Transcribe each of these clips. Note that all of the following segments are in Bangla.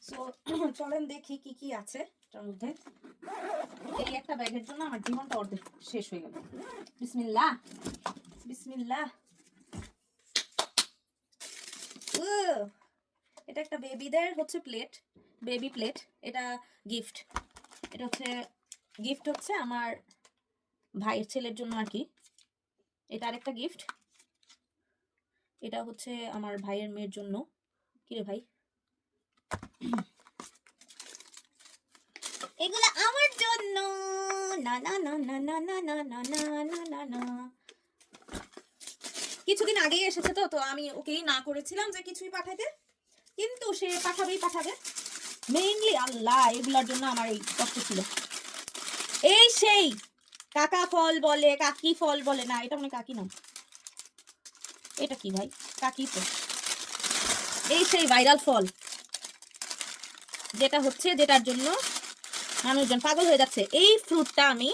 সো চলেন দেখি কি কি আছে এটার মধ্যে। এই একটা ব্যাগের জন্য আমার জীবনটা অর্ধেক শেষ হয়ে গেল। বিসমিল্লাহ বিসমিল্লাহ। এটা একটা বেবিদের হচ্ছে প্লেট, বেবি প্লেট। এটা গিফট, এটা হচ্ছে গিফট হচ্ছে আমার ভাইয়ের ছেলের জন্য আর কি। এটা আরেকটা গিফট, এটা হচ্ছে আমার ভাইয়ের মেয়ের জন্য। কিরে ভাই, এগুলো আমার জন্য। না না না না না না না না না না না না। কিছুদিন আগেই এসেছে তো আমি ওকেই না করেছিলাম যে কিছুই পাঠাইতে, কিন্তু সে পাঠাবেই পাঠাবে। মেইনলি আল্লাহ এগুলোর জন্য আমার এই কষ্ট ছিল। এই সেই কাকা ফল বলে, কাকি ফল বলে, না এটা মানে কাকি না, এটা কি ভাই, কাকি তো। এই সেই ভাইরাল ফল, যেটা হচ্ছে যেটার জন্য মানুষজন পাগল হয়ে যাচ্ছে। এই ফ্রুটটা আমি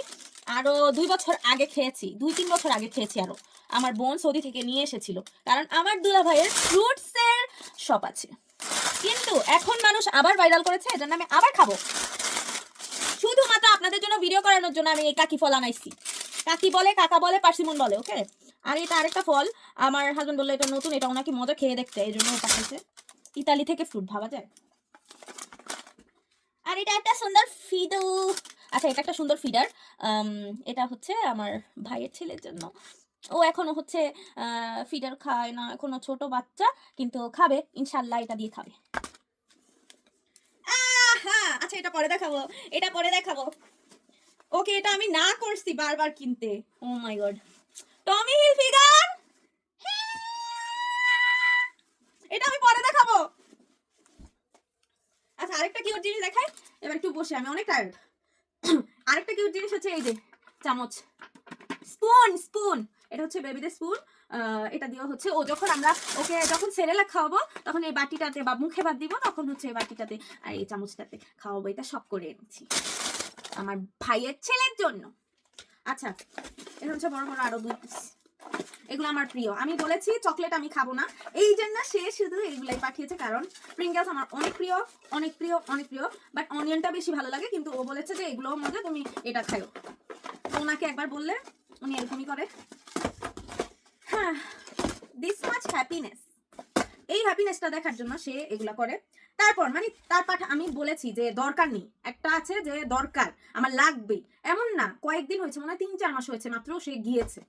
আরো 2 বছর আগে খেয়েছি, 2-3 বছর আগে খেয়েছি। আরো আমার বোন সৌদি থেকে নিয়ে এসেছিল, কারণ আমার দুলা ভাইয়ের ফ্রুটসের শপ আছে। কিন্তু এখন মানুষ আবার ভাইরাল করেছে, এজন্য আমি আবার খাবো। শুধুমাত্র আপনাদের জন্য ভিডিও করানোর জন্য আমি এই কাকি ফল আনাইছি। কাকি বলে, কাকা বলে, পার্সিমন বলে, ওকে। আর এটা আরেকটা ফল, আমার হাজবেন্ড বললো এটা নতুন, এটা ওনাকে মজা খেয়ে দেখতে, এই জন্য পাঠাইছে। ইতালি থেকে ফ্রুট, ভাবা যায়। আর এটা একটা সুন্দর ফিডু, আচ্ছা এটা একটা সুন্দর ফিডার। এটা হচ্ছে আমার ভাইয়ের ছেলের জন্য। ও এখনো হচ্ছে ফিডার খায় না, এখনো ছোট বাচ্চা, কিন্তু খাবে ইনশাল্লাহ, এটা দিয়ে খাবে। আচ্ছা এটা পরে দেখাবো, এটা পরে দেখাবো। ওকে, এটা আমি না করছি বারবার কিনতে। ও মাই গড, টমি হিলফিগার, এটা আমি পরে দেখাবো। আচ্ছা আরেকটা কিউট জিনিস দেখাই, এবার একটু বসে, আমি অনেক টায়ার্ড। আরেকটা কিউট জিনিস হচ্ছে এই যে চামচ, স্পুন স্পুন। এটা হচ্ছে বেবিদের স্পুন। এটা দিয়ে হচ্ছে ও যখন আমরা ওকে যখন সেরেলাক খাওয়াবো, তখন এই বাটিটাতে বা মুখে ভাত দিব, তখন হচ্ছে এই বাটিটাতে আর এই চামচটাতে খাওয়াবো। এটা শখ করে এনেছি আমার ভাইয়ের ছেলের জন্য। আচ্ছা এটা হচ্ছে বড় বড় আরো 2 পিস। এগুলো আমার প্রিয়, আমি বলেছি চকলেট আমি খাবো না, এই জন্য সে শুধু এইগুলাই পাঠিয়েছে। কারণ প্রিঙ্গলস আমার অনেক প্রিয়, অনেক প্রিয়, অনেক প্রিয়, বাট অনিয়নটা বেশি ভালো লাগে। কিন্তু ও বলেছে যে এগুলো মজা, তুমি এটা খাও। তো ওনাকে একবার বললে উনি এরকমই করে। হ্যাঁ, দিস মাচ হ্যাপিনেস, এই হ্যাপিনেসটা দেখার জন্য সে এগুলা করে। তারপর মানে তার পাঠা আমি বলেছি যে দরকার নেই, একটা আছে যে দরকার আমার লাগবেই, এমন না। কয়েকদিন হয়েছে, মনে হয় 3-4 মাস হয়েছে মাত্র সে গিয়েছে,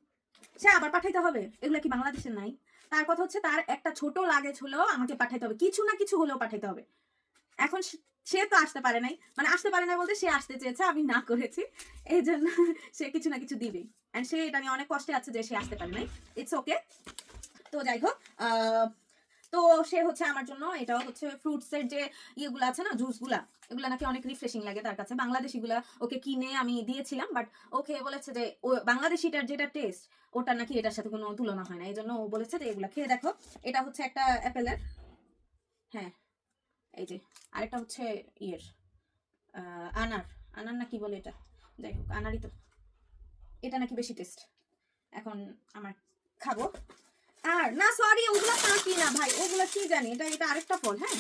সে আবার পাঠাইতে হবে। এগুলো কি বাংলাদেশে নাই? তার কথা হচ্ছে তার একটা ছোট লাগেজ হলেও আমাকে পাঠাইতে হবে, কিছু না কিছু হলেও পাঠাইতে হবে। এখন সে তো আসতে পারে নাই, মানে আসতে পারে না বলতে সে আসতে চেয়েছে, আমি না করেছি, এই জন্য সে কিছু না কিছু দিবেই। অ্যান্ড সে এটা নিয়ে অনেক কষ্টে আছে যে সে আসতে পারে নাই। It's okay. তো যাই হোক, তো সে হচ্ছে আমার জন্য, এটাও হচ্ছে ফ্রুটসের যে ইয়েগুলো আছে না, জুসগুলা, এগুলো নাকি অনেক রিফ্রেশিং লাগে তার কাছে। বাংলাদেশিগুলা ওকে কিনে আমি দিয়েছিলাম, বাট ওকে বলেছে যে ও বাংলাদেশিটার যেটা টেস্ট, ওটা নাকি এটার সাথে কোনো তুলনা হয় না। এই জন্য ও বলেছে যে এগুলা খেয়ে দেখো। এটা হচ্ছে একটা অ্যাপেলের, হ্যাঁ এই যে। আরেকটা হচ্ছে ইয়ের আনার, আনার না কি বলে এটা, যাই হোক আনারই তো। এটা নাকি বেশি টেস্ট, এখন আমার খাবো। আর না সরি, ওগুলা কাকি না ভাই, ওগুলা কি জানি, এটা এটা আরেকটা ফল। হ্যাঁ,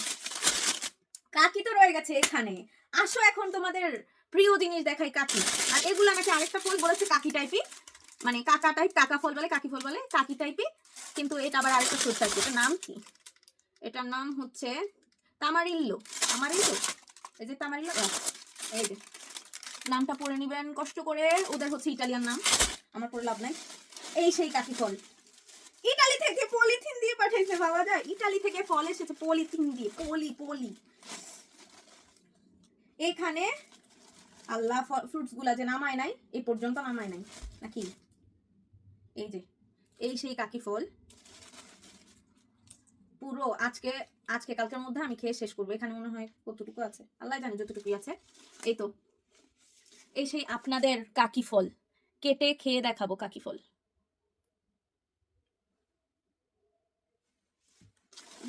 কাকি তো রয়ে গেছে এখানে। আসো এখন তোমাদের প্রিয় জিনিস দেখাই, কাকি। আর এগুলা নাকি আরেকটা ফল বলেছে কাকি টাইপই, মানে কাকা টাইপ, কাকা ফল বলে, কাকি ফল বলে, কাকি টাইপই। কিন্তু এটা আবার আরেকটা ফ্রুট টাইপ। এটার নাম কি? এটার নাম হচ্ছে তামারিল্লো, তামারিল্লো, এই যে তামারিল্লো। এই যে নামটা পড়ে নিবেন কষ্ট করে, ওদের হচ্ছে ইটালিয়ান নাম, আমার পড়ে লাভ নাই। এই সেই কাকি ফল, ইতালি থেকে পলিথিন দিয়ে পাঠাইছে, ভাবা যায়। ইতালি থেকে ফল এসেছে পলিথিন দিয়ে, পলি পলি। এখানে আল্লাহ ফ্রুটস গুলা যে নামায় নাই, এই পর্যন্ত নামায় নাই নাকি। এই যে এই সেই কাকি ফল, পুরো আজকে আজকে কালকের মধ্যে আমি খেয়ে শেষ করবো। এখানে মনে হয় কতটুকু আছে আল্লাহ জানে, যতটুকুই আছে। এই তো এই সেই আপনাদের কাকি ফল, কেটে খেয়ে দেখাবো কাকি ফল।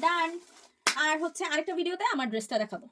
ডান। আর হচ্ছে আরেকটা ভিডিওতে আমার ড্রেসটা দেখাবো।